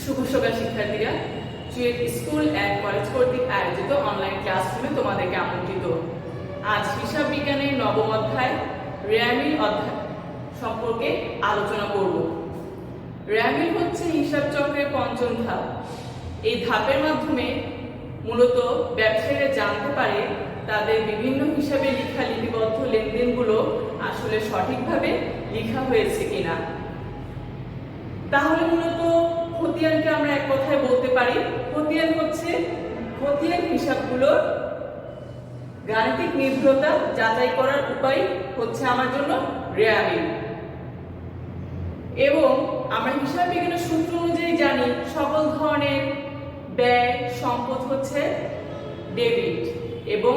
শুভ সকাল শিক্ষার্থীরা, CUET school and college কর্তৃক আয়োজিত অনলাইন ক্লাসরুমে তোমাদেরকে আমন্ত্রিত। আজ হিসাব বিজ্ঞানের নবম অধ্যায় রেয়ামিল অধ্যায় সম্পর্কে আলোচনা করব। রেয়ামিল হচ্ছে হিসাব চক্রের পঞ্চম ধাপ। এই ধাপের মাধ্যমে মূলত ব্যবসায়ীরা জানতে পারে তাদের বিভিন্ন হিসাবে লেখা লিপিবদ্ধ লেনদেনগুলো আসলে সঠিকভাবে লেখা হয়েছে কিনা। তাহলে মূলত খতিয়ানকে আমরা এক কথায় বলতে পারি, খতিয়ান হচ্ছে খতিয়ান হিসাবগুলোর গাণিতিক নির্ভরতা যাচাই করার উপায় হচ্ছে আমার জন্য রেয়ামিল। এবং আমরা হিসাব বিজ্ঞানের সূত্র অনুযায়ী জানি সকল ধরনের ব্যয় সম্পদ হচ্ছে ডেবিট এবং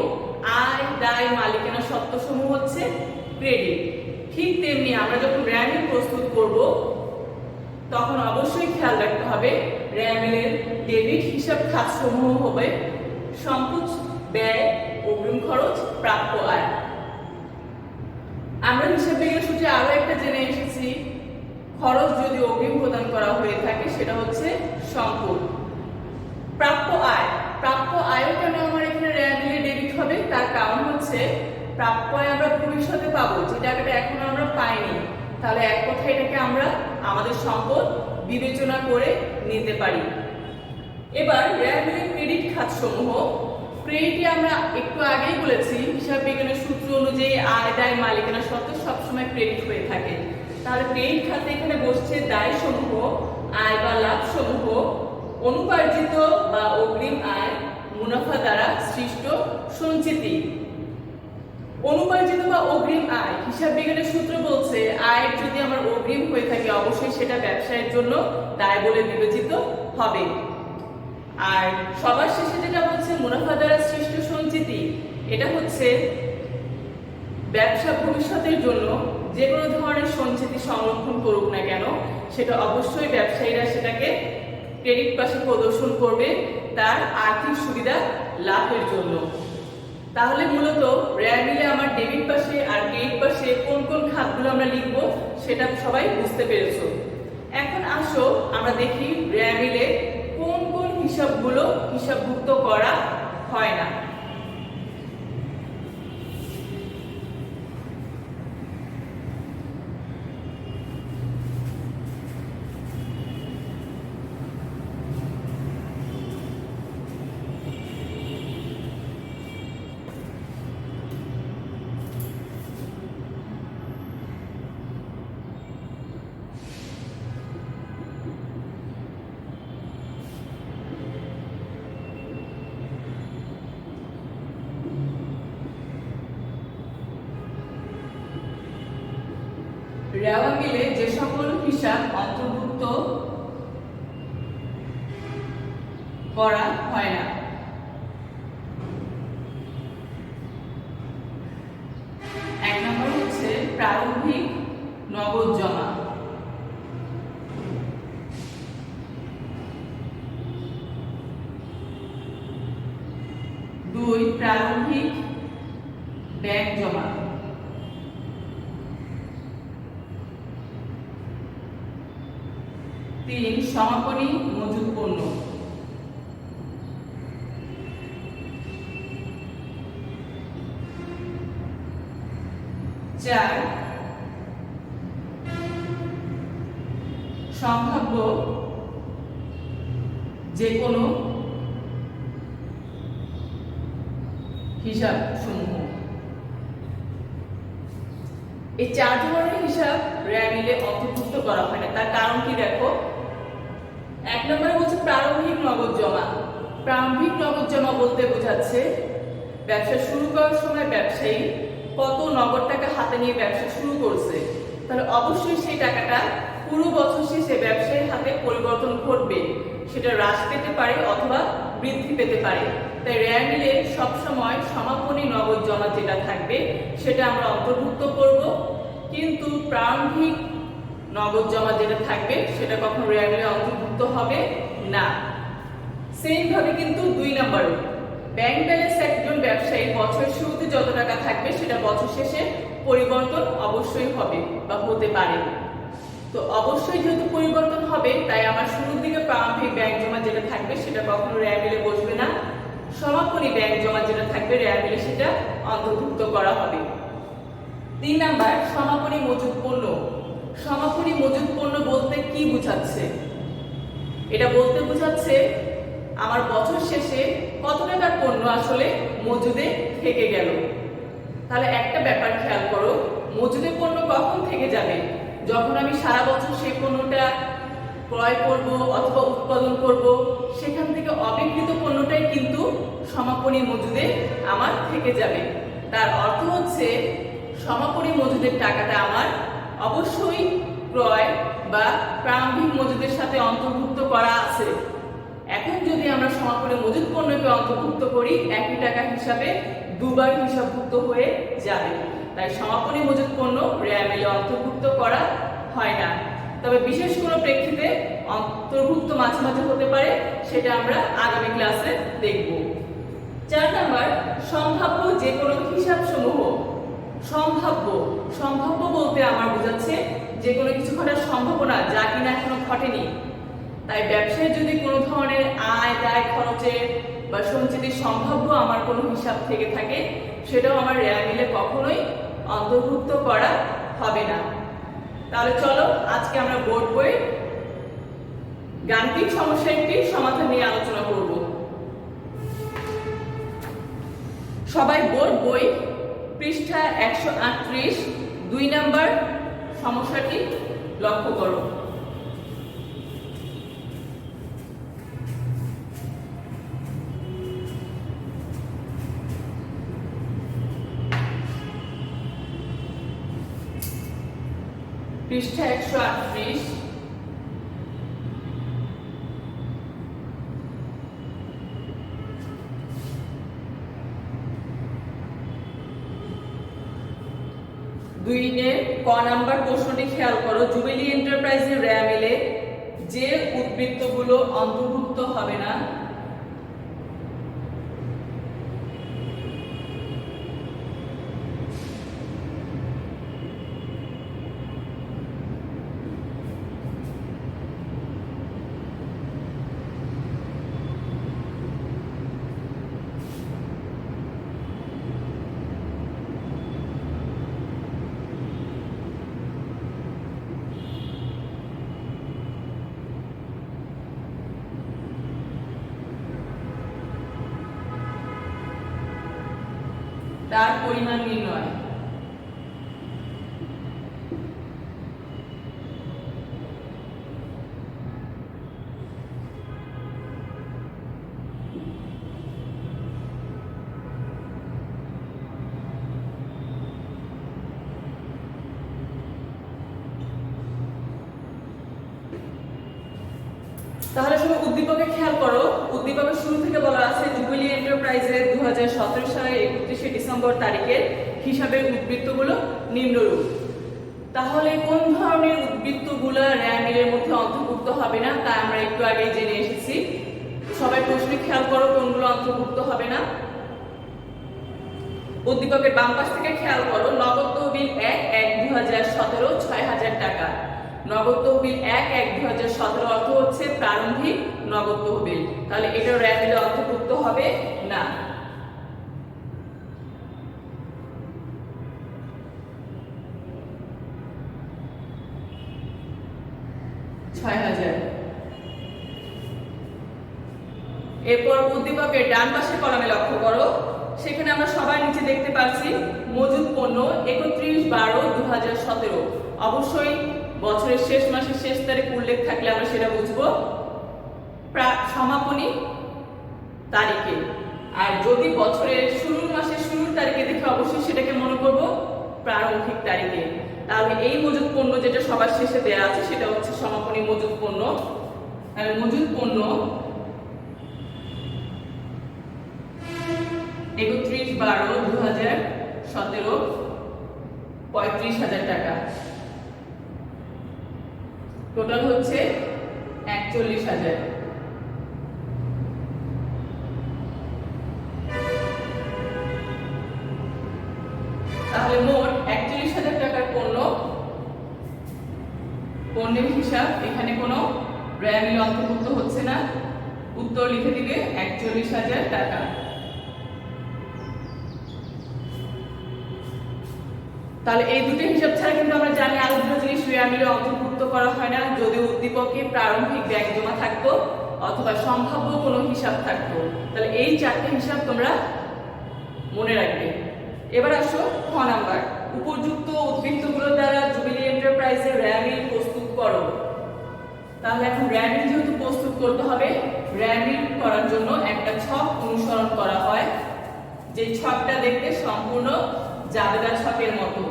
আয় দায় মালিকানা সত্ত্বসমূহ হচ্ছে ক্রেডিট। ঠিক তেমনি আমরা যখন রেয়ামিল প্রস্তুত করব তখন অবশ্যই খেয়াল রাখতে হবে রেয়ামিলের ডেবিট হিসাব খাতসমূহ হবে সম্পদ, ব্যয়, অগ্রিম খরচ, প্রাপ্য আয়। আমরা হিসাব বিজ্ঞান সূত্রে আরো একটা জেনে এসেছি, খরচ যদি অগ্রিম প্রদান করা হয়ে থাকে সেটা হচ্ছে সম্পদ। প্রাপ্য আয়, প্রাপ্য আয়ও কেন আমার এখানে রেয়ামিলে ডেবিট হবে, তার কারণ হচ্ছে প্রাপ্য আয় আমরা ভবিষ্যতে পাবো, যে টাকাটা এখনো আমরা পাইনি। তাহলে এক কথায় এটাকে আমরা আমাদের সম্পদ বিবেচনা করে নিতে পারি। এবার রেয়ামিলের ক্রেডিট খাতসমূহ, ক্রেডিটে আমরা একটু আগেই বলেছি হিসাব বিজ্ঞানের সূত্র অনুযায়ী আয় দায় মালিকানা সত্ত্ব সবসময় ক্রেডিট হয়ে থাকে। তাহলে ক্রেডিট খাতে এখানে বসছে দায় সমূহ, আয় বা লাভ সমূহ, অনুপার্জিত বা অগ্রিম আয়, মুনাফা দ্বারা সৃষ্ট সঞ্চিতি। অনুপার্জিত বা অগ্রিম আয়, হিসাব বিজ্ঞানের সূত্র বলছে আয় যদি আমার অগ্রিম হয়ে থাকে অবশ্যই সেটা ব্যবসায়ের জন্য দায় বলে বিবেচিত হবে। আর সবার শেষে যেটা বলছে মুনাফা দ্বারা সৃষ্ট সঞ্চিতি, এটা হচ্ছে ব্যবসা ভবিষ্যতের জন্য যে কোনো ধরনের সঞ্চিতি সংরক্ষণ করুক না কেন সেটা অবশ্যই ব্যবসায়ীরা সেটাকে ক্রেডিট পাশে প্রদর্শন করবে তার আর্থিক সুবিধা লাভের জন্য। তাহলে মূলত রেয়ামিলে আমার ডেবিট পাশে আর ক্রেডিট পাশে কোন কোন খাতগুলো আমরা লিখবো সেটা সবাই বুঝতে পেরেছো। এখন আসো আমরা দেখি রেয়ামিলে কোন কোন হিসাবগুলো হিসাবভুক্ত করা হয় না। রেয়ামিলে যে সকল হিসাব অন্তর্ভুক্ত করা হয় না, এক নম্বর হচ্ছে প্রারম্ভিক নগদ জমা, দুই প্রারম্ভিক ব্যাংক জমা, তিন সমাপনী মজুত পণ্য, চার সম্ভাব্য যে কোনো হিসাব সমূহ। এই চার ধরনের হিসাব রেয়ামিলে অন্তর্ভুক্ত করা হয় না, তার কারণ কি দেখো। এক নম্বরে বলছে প্রারম্ভিক নগদ জমা। প্রারম্ভিক নগদ জমা বলতে বোঝাচ্ছে ব্যবসা শুরু করার সময় ব্যবসায়ী কত নগদ টাকা হাতে নিয়ে ব্যবসা শুরু করছে, তাহলে অবশ্যই সেই টাকাটা পুরো বছর শেষে ব্যবসায়ীর হাতে পরিবর্তন ঘটবে, সেটা হ্রাস পেতে পারে অথবা বৃদ্ধি পেতে পারে। তাই রেয়ামিলে সবসময় সমাপনী নগদ জমা যেটা থাকবে সেটা আমরা অন্তর্ভুক্ত করব, কিন্তু প্রারম্ভিক নগদ জমা যেটা থাকবে সেটা কখনো রেয়ামিলে অন্তর্ভুক্ত হবে না। সেম ভাবে কিন্তু দুই নম্বরে ব্যাংক ব্যালেন্স একজন ব্যবসায়ী বছরের শুরুতে যত টাকা থাকবে সেটা বছর শেষে পরিবর্তন অবশ্যই হবে বা হতে পারে। তো অবশ্যই যেহেতু পরিবর্তন হবে হবে, তাই আমার শুরুর দিকে প্রারম্ভিক ব্যাংক জমা যেটা থাকবে সেটা কখনো রেয়ার মিলে বসবে না। সমাপনী ব্যাংক জমা যেটা থাকবে রেয়ার মিলে সেটা অন্তর্ভুক্ত করা হবে। 3 নাম্বার, সমাপনী মজুদ পণ্য। সমাপনী মজুদ পণ্য বলতে কি বোঝাচ্ছে? এটা বলতে বোঝাচ্ছে আমার বছর শেষে কত টাকার পণ্য আসলে মজুদে থেকে গেল। তাহলে একটা ব্যাপার খেয়াল করো, মজুদে পণ্য কখন থেকে যাবে? যখন আমি সারা বছর সেই পণ্যটা ক্রয় করব অথবা উৎপাদন করব, সেখান থেকে অবিকৃত পণ্যটাই কিন্তু সমাপনী মজুদে আমার থেকে যাবে। তার অর্থ হচ্ছে সমাপনী মজুদের টাকাটা আমার অবশ্যই ক্রয় বা প্রারম্ভিক মজুদের সাথে অন্তর্ভুক্ত করা আছে। এখন যদি আমরা সমাপনী মজুদ পণ্যকে অন্তর্ভুক্ত করি, একই টাকা হিসাবে দুবার হিসাবভুক্ত হয়ে যাবে। তাই সমাপনী মজুদ পণ্য রেয়ার মিলে অন্তর্ভুক্ত করা হয় না। তবে বিশেষ কোনো প্রেক্ষিতে অন্তর্ভুক্ত মাঝে মাঝে হতে পারে, সেটা আমরা আগামী ক্লাসে দেখব। 4 নাম্বার, সম্ভাব্য যে কোনো হিসাব সমূহ। সম্ভাব্য সম্ভাব্য বলতে আমার বোঝাচ্ছে যে কোনো কিছু ঘটার সম্ভাবনা যা কিনা এখনো ঘটেনি। তাই ব্যবসায় যদি কোনো ধরনের আয় দায় খরচের বা সঞ্চিতির সম্ভাব্য আমার কোনো হিসাব থেকে থাকে, সেটাও আমার রেয়ার মিলে কখনোই অন্তর্ভুক্ত করা হবে না। তাহলে চলো আজকে আমরা বোর্ড বইয়ের গাণিতিক সমস্যা একটি সমাধান নিয়ে আলোচনা করব। সবাই বোর্ড বই পৃষ্ঠা 138 2 নাম্বার সমস্যাটি লক্ষ্য করো। পৃষ্ঠা 138 2 ক নাম্বার প্রশ্নটি খেয়াল করো। জুবিলি এন্টারপ্রাইজের রেয়ার মিলে যে উদ্বৃত্তগুলো অন্তর্ভুক্ত হবে না তার পরিমাণ নির্ণয়। তাহলে শুধু উদ্দীপকে খেয়াল করো। উদ্দীপকের শুরু থেকে বলা আছে জুবিলি এন্টারপ্রাইজের 2017 সালের 31শে ডিসেম্বর তারিখের হিসাবের উদ্বৃত্তগুলো নিম্নরূপ। তাহলে কোন ধরনের উদ্বৃত্তগুলো রেয়ার মিলের মধ্যে অন্তর্ভুক্ত হবে না তা আমরা একটু আগেই জেনে এসেছি। সবাই প্রশ্নে খেয়াল করো কোনগুলো অন্তর্ভুক্ত হবে না। উদ্দীপকের বাম পাশ থেকে খেয়াল করো, নগদ তহবিল 1/1/2017 6000 টাকা। নগদ তহবিল 1/1/2017 অর্থ হচ্ছে প্রারম্ভিক নগদ তহবিল। তাহলে এটা রেয়ার মিলে অন্তর্ভুক্ত হবে না। এরপর উদ্দীপকের ডান পাশের কলামে লক্ষ্য করো, সেখানে আমরা সবাই নিচে দেখতে পাচ্ছি মজুদ পণ্য 31/12/2017। অবশ্যই বছরের শেষ মাসের শেষ তারিখ উল্লেখ থাকলে আমরা সেটা বুঝবো সমাপনী তারিখে। আর যদি বছরের শুরুর মাসের শুরুর তারিখে দেখে অবশ্যই সেটাকে মনে করব প্রারম্ভিক তারিখে। তাহলে এই মজুদ পণ্য যেটা সবার শেষে দেওয়া আছে সেটা হচ্ছে সমাপনী মজুদ পণ্য। তাহলে মজুদ পণ্য 31/12/2017 35,000 টাকা। টোটাল হচ্ছে 41,000। তাহলে মোট 41,000 টাকার পণ্যের হিসাব এখানে কোনো ব্যয় মিলে অন্তর্ভুক্ত হচ্ছে না, উত্তর লিখে দিবে 41,000 টাকা। তাহলে এই দুটো হিসাব ছাড়া কিন্তু আমরা জানি আরো দুটো জিনিস ব্যয় মিলে অন্তর্ভুক্ত করা হয় না, যদি উদ্দীপকে প্রারম্ভিক ব্যাংক জমা থাকতো অথবা সম্ভাব্য কোনো হিসাব থাকতো। তাহলে এই চারটি হিসাব তোমরা মনে রাখবে। এবার আসো খ নাম্বার, উপযুক্ত উদ্বৃত্তগুলো দ্বারা জুবিলি এন্টারপ্রাইজের ব্যয় মিল প্রস্তুত করো। তাহলে এখন ব্যয় মিল যেহেতু প্রস্তুত করতে হবে, ব্যয় মিল করার জন্য একটা ছক অনুসরণ করা হয়, যে ছকটা দেখতে সম্পূর্ণ জাবেদা ছকের মতো।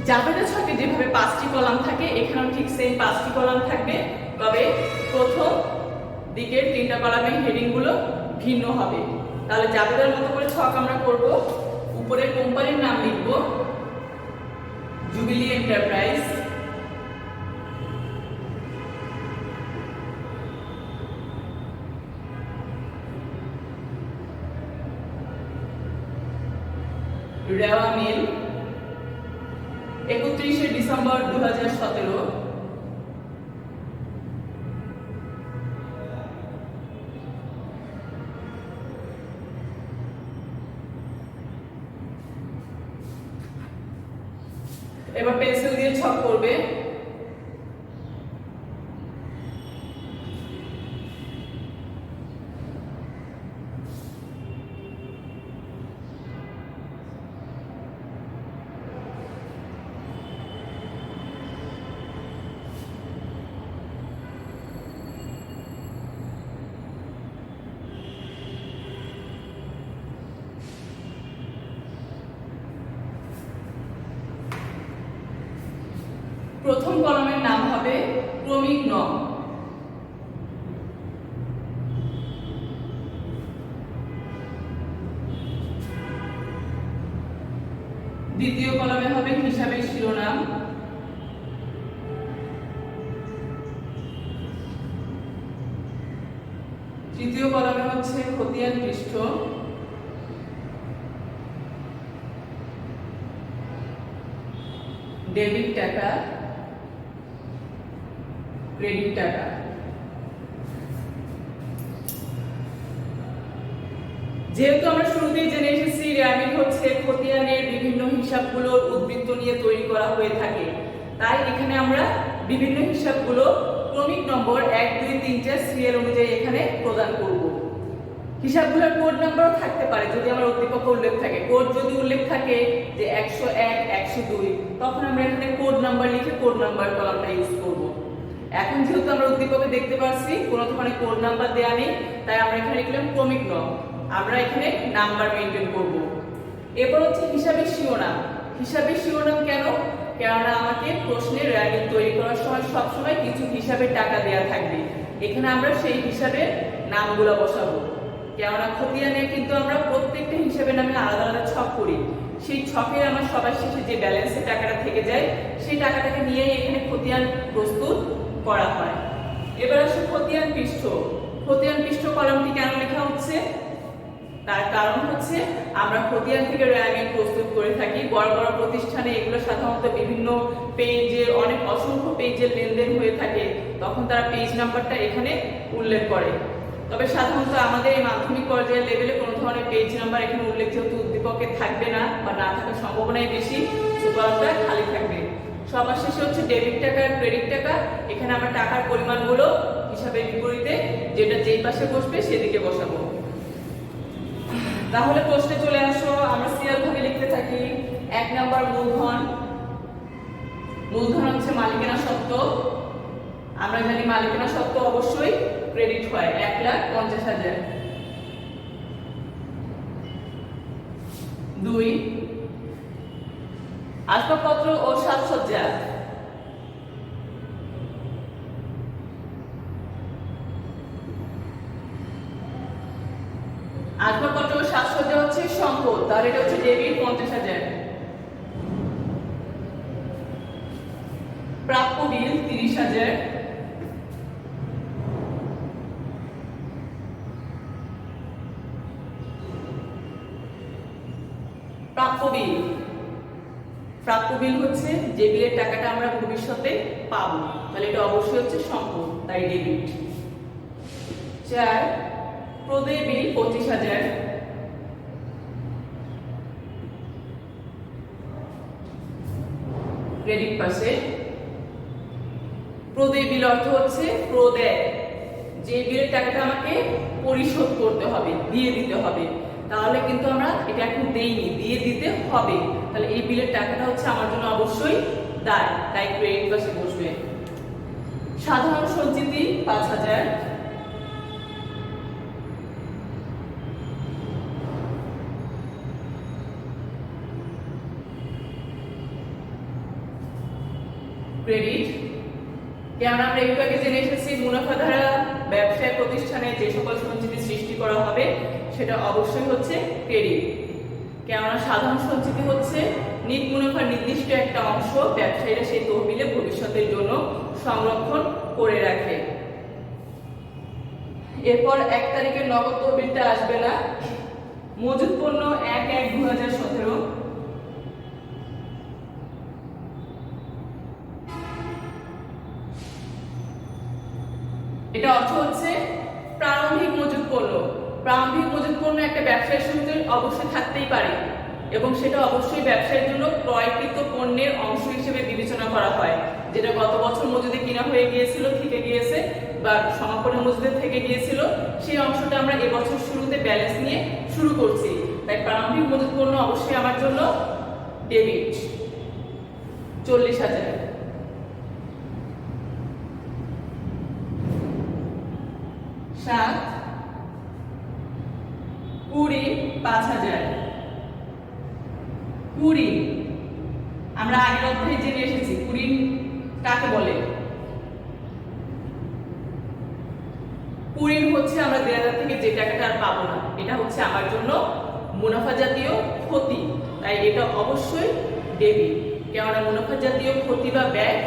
জাবেদা ছকে যেভাবে 5টি কলাম থাকে, এখানেও ঠিক সেম 5টি কলাম থাকবে, তবে প্রথম দিকের 3টা কলামের হেডিং গুলো ভিন্ন হবে। তাহলে জাবেদার মতো করে ছক আমরা করব। উপরে কোম্পানির নাম লিখব জুবিলি এন্টারপ্রাইজ, রেওয়া মিল, 31শে ডিসেম্বর 2017। এবার পেন্সিল দিয়ে ছক করবে। প্রথম কলামের নাম হবে ক্রমিক নং, দ্বিতীয় কলামে হবে হিসাবের শিরোনাম, তৃতীয় কলামে হচ্ছে খতিয়ান পৃষ্ঠ, ডেবিট টাকা, ক্রেডিট টাকা। যেহেতু আমরা শুরুতেই জেনে এসেছি ব্যয় মিল হচ্ছে খতিয়ানের বিভিন্ন হিসাবগুলোর উদ্বৃত্ত নিয়ে তৈরি করা হয়ে থাকে, তাই এখানে আমরা বিভিন্ন হিসাবগুলো ক্রমিক নম্বর 1, 2, 3, 4 সিরিয়াল অনুযায়ী এখানে প্রদান করব। হিসাবগুলোর কোড নাম্বারও থাকতে পারে যদি আমার উদ্দীপকে উল্লেখ থাকে। কোড যদি উল্লেখ থাকে যে 101, 102, তখন আমরা এখানে কোড নাম্বার লিখে কোড নাম্বার কলামটা ইউজ করব। এখন যেহেতু আমরা উদ্দীপকে দেখতে পাচ্ছি কোনো ধরনের কোড নাম্বার দেয়া নেই, তাই আমরা এখানে লিখলাম ক্রমিক নং, আমরা এখানে নাম্বার মেইনটেইন করব। এরপর হচ্ছে হিসাবের শিরোনাম। হিসাবের শিরোনাম কেন? কেননা আমাকে প্রশ্নের র্যাঙ্কিং তৈরি করার সময় সবসময় কিছু হিসাবের টাকা দেয়া থাকবে, এখানে আমরা সেই হিসাবের নামগুলো বসাবো। কেননা খতিয়ানে কিন্তু আমরা প্রত্যেকটা হিসাবের নামে আলাদা আলাদা ছক করি, সেই ছকের আমার সবার শেষে যে ব্যালেন্সের টাকাটা থেকে যায় সেই টাকাটাকে নিয়েই এখানে খতিয়ান প্রস্তুত করা হয়। এবার আসে খতিয়ান পৃষ্ঠ। খতিয়ান পৃষ্ঠ কলামটি কেন লেখা হচ্ছে? তার কারণ হচ্ছে আমরা খতিয়ান থেকে র্যাঙ্কিং প্রস্তুত করে থাকি। বড় বড় প্রতিষ্ঠানে এগুলো সাধারণত বিভিন্ন পেজের অসংখ্য পেজের লেনদেন হয়ে থাকে, তখন তারা পেজ নাম্বারটা এখানে উল্লেখ করে। তবে সাধারণত আমাদের এই মাধ্যমিক পর্যায়ের লেভেলে কোনো ধরনের পেজ নাম্বার এখানে উল্লেখ যেহেতু উদ্দীপকে থাকবে না বা না থাকার সম্ভাবনাই বেশি, কলামটা খালি থাকবে। সবার শেষে হচ্ছে ডেবিট টাকা আর ক্রেডিট টাকা, এখানে আমরা টাকার পরিমাণগুলো হিসাবের বিপরীতে যেটা যেই পাশে বসবে সেদিকে বসাবো। তাহলে প্রশ্নে চলে আসো, আমরা সিরিয়াল ভাবে লিখতে থাকি। 1 নাম্বার মূলধন। মূলধন হচ্ছে মালিকানা সত্ত্ব, আমরা জানি মালিকানা সত্ত্ব অবশ্যই ক্রেডিট হয় 1,50,000। 2 আসবাবপত্র ও সাজসজ্জা। আসবাবপত্র ও সাজসজ্জা হচ্ছে সম্পদ, তাহলে এটা হচ্ছে ডেবিট 50,000। প্রাপ্য বিল 30,000। প্রাপ্য বিল প্রাপ্য বিল হচ্ছে যে বিলের টাকাটা আমরা ভবিষ্যতে পাবো, তাহলে এটা অবশ্যই হচ্ছে সম্পদ, তাই ডেবিট। 4 প্রদেয় বিল 25,000, ক্রেডিট পাশে। প্রদেয় বিল অর্থ হচ্ছে প্রদেয়, যে বিলের টাকাটা আমাকে পরিশোধ করতে হবে, দিয়ে দিতে হবে, তাহলে কিন্তু আমরা এটা এখন দেইনি, দিয়ে দিতে হবে, তাহলে এই বিলের টাকাটা হচ্ছে আমার জন্য অবশ্যই দায়, তাই ক্রেডিট পাশে বসবে। সাধারণ সঞ্চিতি 5,000, ক্রেডিট। কেননা আমরা একটু আগে জেনে এসেছি মুনাফা ধারা ব্যবসায় প্রতিষ্ঠানে যে সকল সঞ্চিতি সৃষ্টি করা হবে সেটা অবশ্যই হচ্ছে ক্রেডিট। কেননা সাধারণ সঞ্চিতি হচ্ছে নিট মুনাফার নির্দিষ্ট একটা অংশ ব্যবসায়ীরা সেই তহবিলে ভবিষ্যতের জন্য সংরক্ষণ করে রাখে। এরপর 1 তারিখের নগদ তহবিলটা আসবে না। মজুত পণ্য 1/1/2017, এটা অর্থ হচ্ছে প্রারম্ভিক মজুত পণ্য। প্রারম্ভিক মজুত পণ্য একটা ব্যবসায়ের শুরুতে অবশ্যই থাকতেই পারে এবং সেটা অবশ্যই ব্যবসায়ের জন্য ক্রয়কৃত পণ্যের অংশ হিসেবে বিবেচনা করা হয়, যেটা গত বছর মজুদে কিনা হয়ে গিয়েছিল, থেকে গিয়েছে বা সমাপনের মজুদে থেকে গিয়েছিল, সেই অংশটা আমরা এবছর শুরুতে ব্যালেন্স নিয়ে শুরু করছি, তাই প্রারম্ভিক মজুত পণ্য অবশ্যই আমার জন্য ডেবিট। 40,000। 7 20 5,000। 20 আমরা আগের অধ্যায়ে জেনে এসেছি 20 কাকে বলে। 20 হচ্ছে আমরা দেনাদার থেকে যে টাকাটা আর পাবো না, এটা হচ্ছে আমার জন্য মুনাফা জাতীয় ক্ষতি, তাই এটা অবশ্যই ডেবিট। কেননা মুনাফা জাতীয় ক্ষতি বা ব্যয়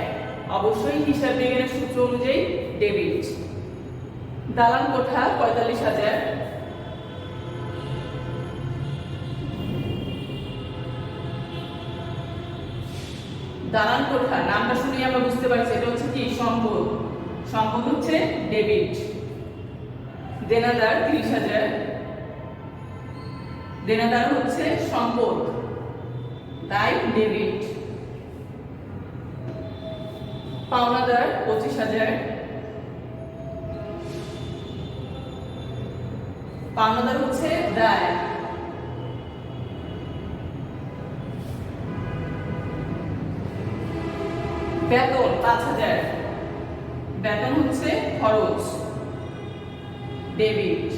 অবশ্যই হিসাব বিজ্ঞানের সূত্র অনুযায়ী ডেবিট। দালান কোঠা 45,000, দালান কোঠা নামটা শুনে আমরা বুঝতে পারছি এটা হচ্ছে কি সম্পদ, সম্পদ হচ্ছে ডেবিট। দেনাদার 30,000, দেনাদার হচ্ছে সম্পদ, তাই ডেবিট। পাওনাদার 25,000, পাওনাদার হচ্ছে দায়। বেতন 5,000, বেতন হচ্ছে খরচ, ডেবিট।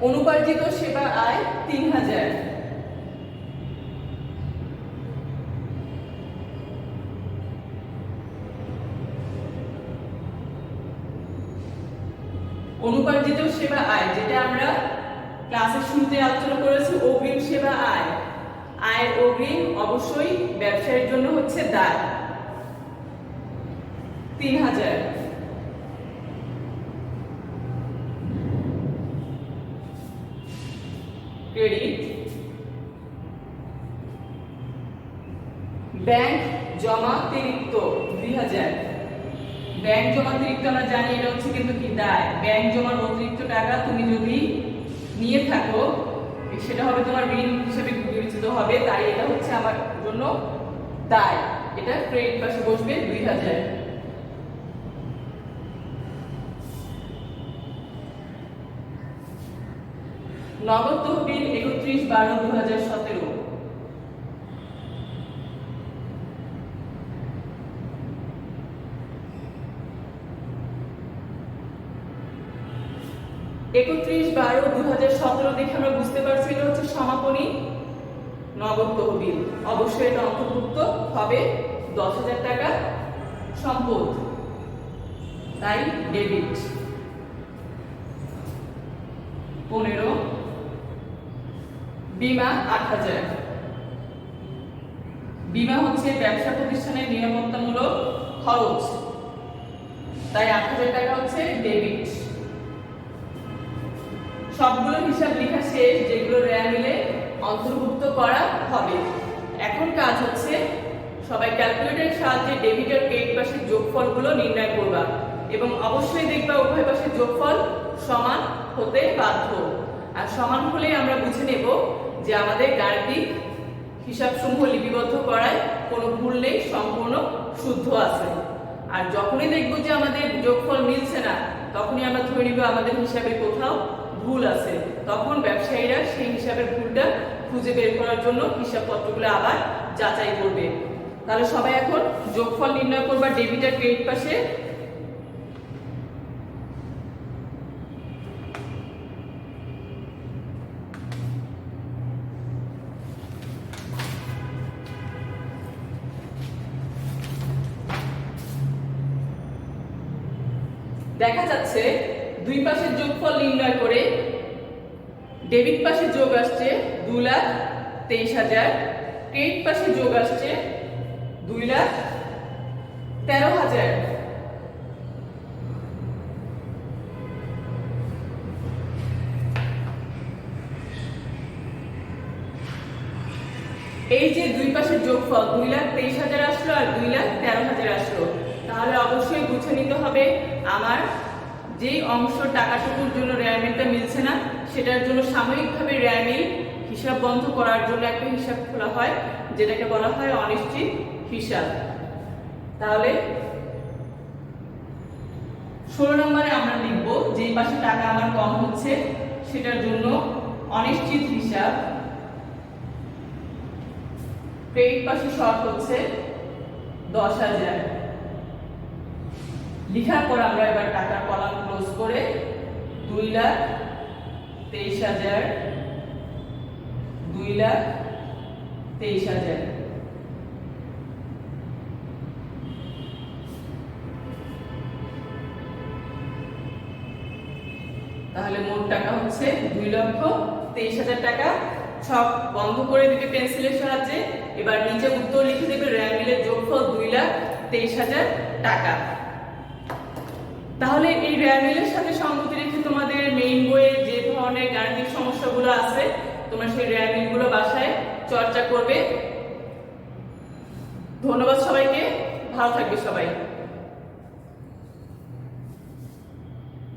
অনুপার্জিত সেবা আয় 3,000, অনুপার্জিত সেবা আয় যেটা আমরা ক্লাসের শুরুতে আলোচনা করেছি অগ্রিম সেবা আয়, আয়ের অগ্রিম অবশ্যই ব্যবসায়ের জন্য হচ্ছে দায়। 3,000। ক্রেডিট। ব্যাংক জমাতিরিক্ত 2,000, ব্যাংক জমাতিরিক্ত আমরা জানি এটা হচ্ছে কিন্তু কি দায়। ব্যাংক জমার অতিরিক্ত টাকা তুমি যদি নিয়ে থাকো সেটা হবে তোমার ঋণ হিসেবে বিবেচিত হবে, তাই এটা হচ্ছে আমার জন্য দায়, এটা ক্রেডিট পাশে বসবে 2,000। নগদ তহবিল 31/12/2017, দেখে আমরা বুঝতে পারছি এটা হচ্ছে সমাপনী নগদ তহবিল, অবশ্যই এটা অন্তর্ভুক্ত হবে 10,000 টাকা সম্পদ, তাই ডেবিট। 15 বীমা 8,000, বীমা হচ্ছে ব্যবসা প্রতিষ্ঠানের নিরাপত্তামূলক খরচ, তাই 8,000 টাকা হচ্ছে ডেবিট। সবগুলো হিসাব লেখা শেষ, যেগুলো রেয়া মিলে অন্তর্ভুক্ত করা হবে। এখন কাজ হচ্ছে সবাই ক্যালকুলেটরের সাহায্যে ডেবিট আর ক্রেডিট পাশের যোগফলগুলো নির্ণয় করবা এবং অবশ্যই দেখবা উভয় পাশের যোগফল সমান হতে বাধ্য। আর সমান হলে আমরা বুঝে নেব যে আমাদের গাণিতিক হিসাবসমূহ লিপিবদ্ধ করায় কোনো ভুল নেই, সম্পূর্ণ শুদ্ধ আছে। আর যখনই দেখবো যে আমাদের যোগফল মিলছে না, তখনই আমরা ধরে নিব আমাদের হিসাবে কোথাও ভুল আছে। তখন ব্যবসায়ীরা সেই হিসাবের ভুলটা খুঁজে বের করার জন্য হিসাবপত্রগুলো আবার যাচাই করবে। তাহলে সবাই এখন যোগফল নির্ণয় করবা ডেবিট আর ক্রেডিট পাশে। দেখা যাচ্ছে দুই পাশের যোগফল নির্ণয় করে ডেবিট পাশে যোগ আসছে 2,23,000, ক্রেডিট পাশে যোগ আসছে 2,13,000। এই যে দুই পাশের যোগফল 2,23,000 আসলো আর 2,13,000 আসলো, তাহলে অবশ্যই বুঝে নিতে হবে আমার যেই অংশ টাকাটুকুর জন্য রেয়ামিলটা মিলছে না, সেটার জন্য সাময়িকভাবে রেয়ামিল হিসাব বন্ধ করার জন্য একটা হিসাব খোলা হয়, যেটাকে বলা হয় অনিশ্চিত হিসাব। তাহলে 16 নম্বরে আমরা লিখব যেই পাশে টাকা আমার কম হচ্ছে সেটার জন্য অনিশ্চিত হিসাব, ক্রেডিট পাশে শর্ট হচ্ছে 10,000। লিখার পর আমরা এবার টাকার কলাম ক্লোজ করে 2,23,000, 2,23,000। তাহলে মোট টাকা হচ্ছে 2,23,000 টাকা। সব বন্ধ করে দিবে পেন্সিলের সাহায্যে। এবার নিচে উত্তর লিখে দেবে রেয়ামিলের যোগফল 2,23,000 টাকা। তাহলে এই রেয়ামিলের সাথে সঙ্গতি রেখে তোমাদের মেইন বইয়ে যে ধরনের গাণিতিক সমস্যাগুলো আছে তোমরা সেই রেয়ামিলগুলো বাসায় চর্চা করবে। ধন্যবাদ সবাইকে, ভালো থাকবে সবাই।